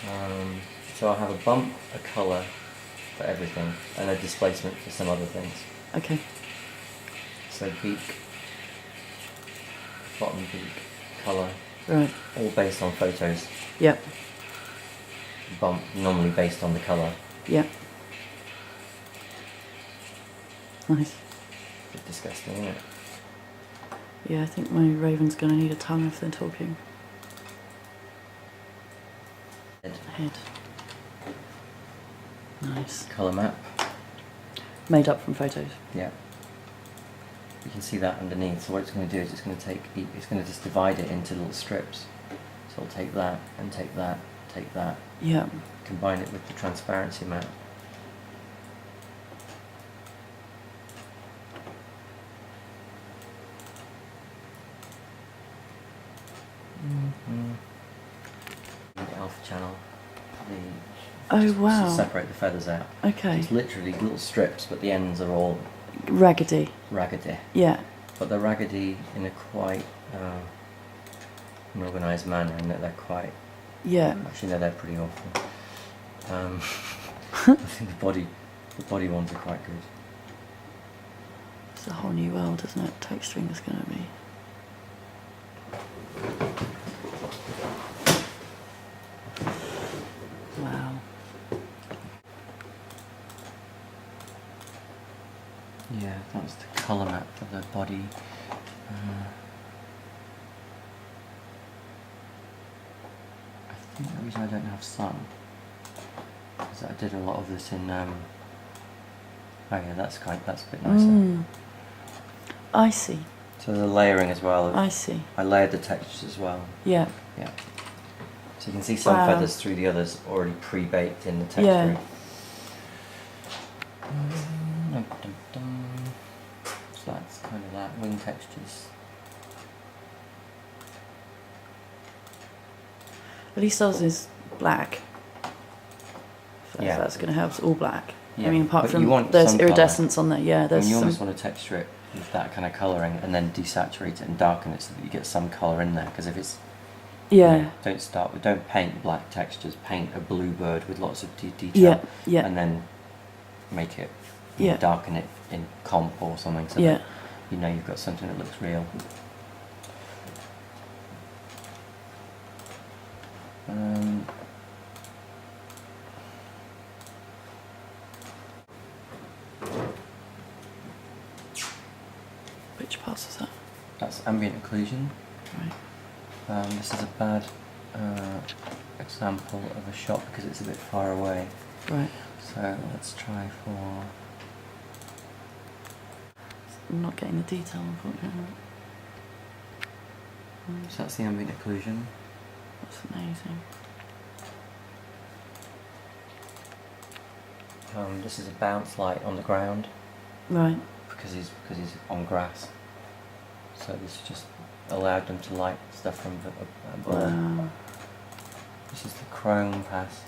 So I'll have a bump, a colour for everything, and a displacement for some other things. Okay. So beak, bottom beak, colour, Right. all based on photos. Yep. Bump normally based on the colour. Yep. Nice. A bit disgusting, isn't it? Yeah, I think my raven's going to need a tongue if they're talking. Head. Nice. Colour map. Made up from photos. Yeah. You can see that underneath. So what it's going to do is it's going to just divide it into little strips. So I'll take that and take that, take that. Yeah. Combine it with the transparency map. The alpha channel. Oh wow. To separate the feathers out. Okay. It's literally little strips, but the ends are all Raggedy. raggedy. Yeah. But they're raggedy in a quite an organised manner, and that they're quite. Yeah. Actually, no, they're pretty awful. I think the body ones are quite good. It's a whole new world, isn't it? Texturing is going to be. Wow. Yeah, that's the colour map for the body. I think the reason I don't have sun is that I did a lot of this in. Oh yeah, that's a bit nicer. I see. So the layering as well. I see. I layered the textures as well. Yeah. Yeah. So you can see some Wow. feathers through the others already pre-baked in the texture. Yeah. So that's kind of that, wing textures. At least ours is black. So Yeah. that's going to help. It's all black. Yeah, I mean, apart but from you want there's some iridescence on there. Yeah, there's And you some. almost want to texture it with that kind of colouring and then desaturate it and darken it so that you get some colour in there. Because if it's Yeah. don't paint black textures. Paint a blue bird with lots of detail. Yeah. Yeah. And then make it. Yeah. Darken it in comp or something so Yeah. that you know you've got something that looks real. Which parts is that? That's ambient occlusion. Right. This is a bad example of a shot because it's a bit far away. Right. So let's try for. I'm not getting the detail, unfortunately. So that's the ambient occlusion. That's amazing. This is a bounce light on the ground Right. because he's on grass. So this just allowed them to light stuff from above. Wow. This is the chrome pass.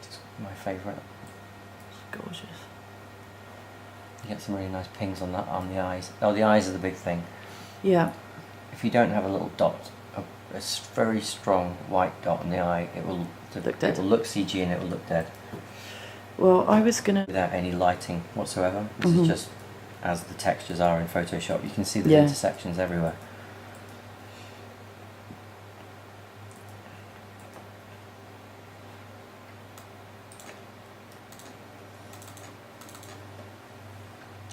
It's my favourite. It's gorgeous. You get some really nice pings on the eyes. Oh, the eyes are the big thing. Yeah. If you don't have a little dot, a very strong white dot on the eye, it will Look dead. It will look CG and it will look dead Well, I was gonna. without any lighting whatsoever. This is just as the textures are in Photoshop. You can see the Yeah. intersections everywhere.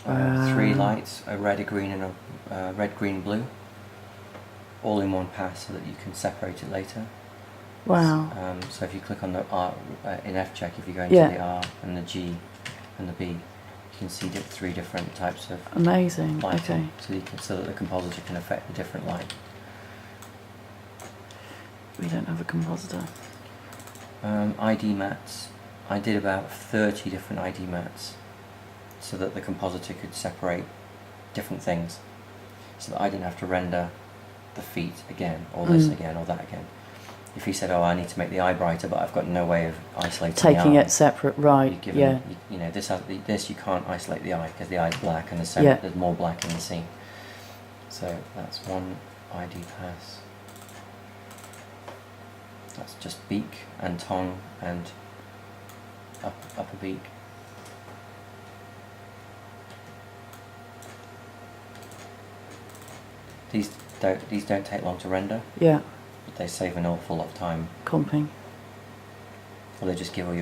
Wow. 3 lights, a red, a green, and a red, green, blue, all in one pass so that you can separate it later. Wow. So if you click on the R in F-check, if you go into Yeah. the R and the G and the B, you can see 3 different types of Amazing. lighting. Okay. So that the compositor can affect the different light. We don't have a compositor. ID mats. I did about 30 different ID mats so that the compositor could separate different things, so that I didn't have to render the feet again, or this again, or that again. If he said, "Oh, I need to make the eye brighter, but I've got no way of isolating Taking the eye," it separate, right? you give Yeah. him, you know, this you can't isolate the eye because the eye's black and Yeah. there's more black in the scene. So that's one ID pass. That's just beak and tongue and upper beak. These don't take long to render, Yeah. but they save an awful lot of time. Comping. Or they just give all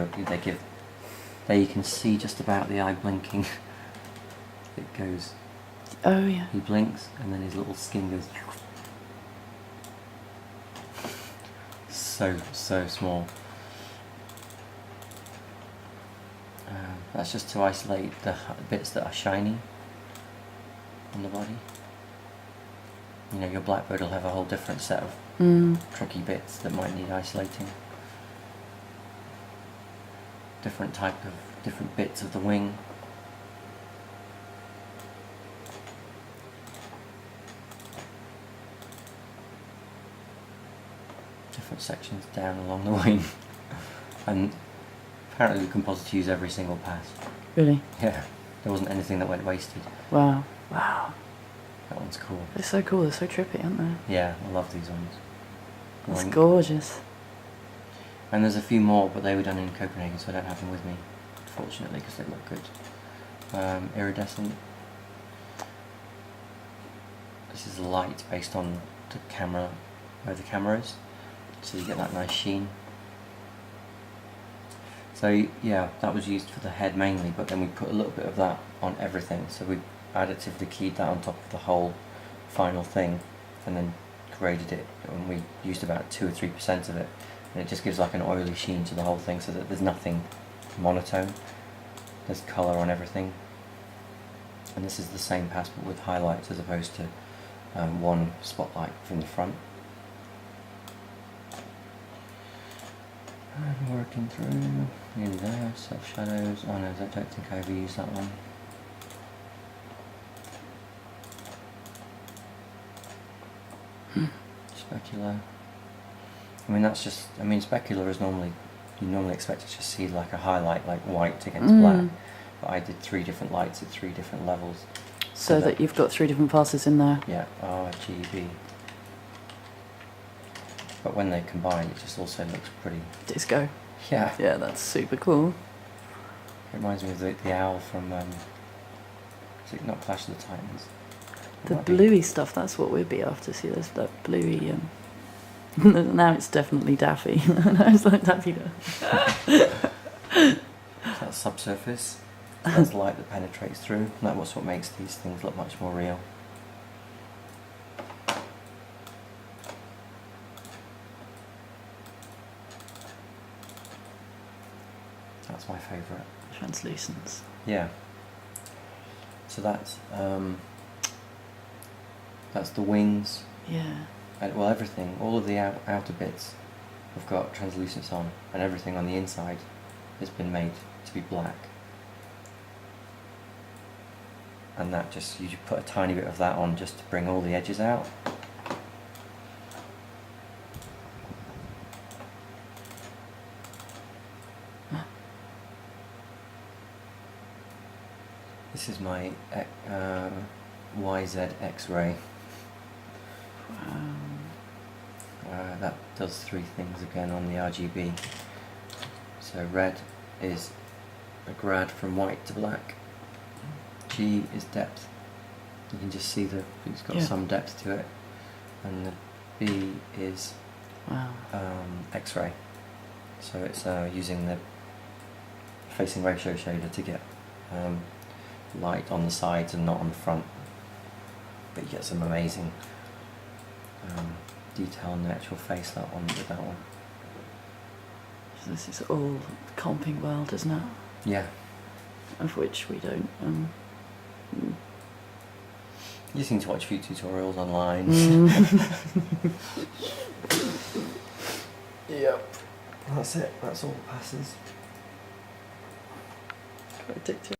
there you can see just about the eye blinking. It goes, Oh yeah. he blinks and then his little skin goes so small. That's just to isolate the bits that are shiny on the body. You know, your blackbird will have a whole different set of tricky bits that might need isolating. Different bits of the wing. Different sections down along the wing. And apparently the compositor used every single pass. Really? Yeah, there wasn't anything that went wasted. Wow. Wow. That one's cool. They're so cool. They're so trippy, aren't they? Yeah, I love these ones. That's gorgeous. And there's a few more, but they were done in Copenhagen, so I don't have them with me, fortunately, because they look good. Iridescent. This is light based on the camera, where the camera is, so you get that nice sheen. So yeah, that was used for the head mainly, but then we put a little bit of that on everything. So we additively keyed that on top of the whole final thing, and then graded it, and we used about 2 or 3% of it, and it just gives like an oily sheen to the whole thing, so that there's nothing monotone. There's colour on everything, and this is the same pass but with highlights as opposed to one spotlight from the front. And working through nearly there. Self shadows. Oh no, I don't think I ever used that one. Specular. I mean, that's just. I mean, specular is normally, you normally expect to just see like a highlight, like white against black. But I did 3 different lights at 3 different levels. So that you've got 3 different passes in there. Yeah, RGB. But when they combine, it just also looks pretty. Disco. Yeah. Yeah, that's super cool. It reminds me of the owl from. Is it not Clash of the Titans? The bluey stuff, that's what we'd be after. See, there's that bluey. Now it's definitely Daffy. Now it's like Daffy. That's subsurface. That's light that penetrates through. That's what makes these things look much more real. That's my favourite. Translucence. Yeah. So that's the wings. Yeah. Well, everything, all of the outer bits have got translucence on, and everything on the inside has been made to be black. And that just, you put a tiny bit of that on just to bring all the edges out. This is my YZ X-ray. That does 3 things again on the RGB. So red is a grad from white to black. G is depth. You can just see it's got some depth to it. And the B is X-ray. So it's using the facing ratio shader to get light on the sides and not on the front. But you get some amazing detail on the actual face with that one. So this is all comping world, isn't it? Yeah. Of which we don't. You just need to watch a few tutorials online. Yep. That's it. That's all the passes. Quite addictive.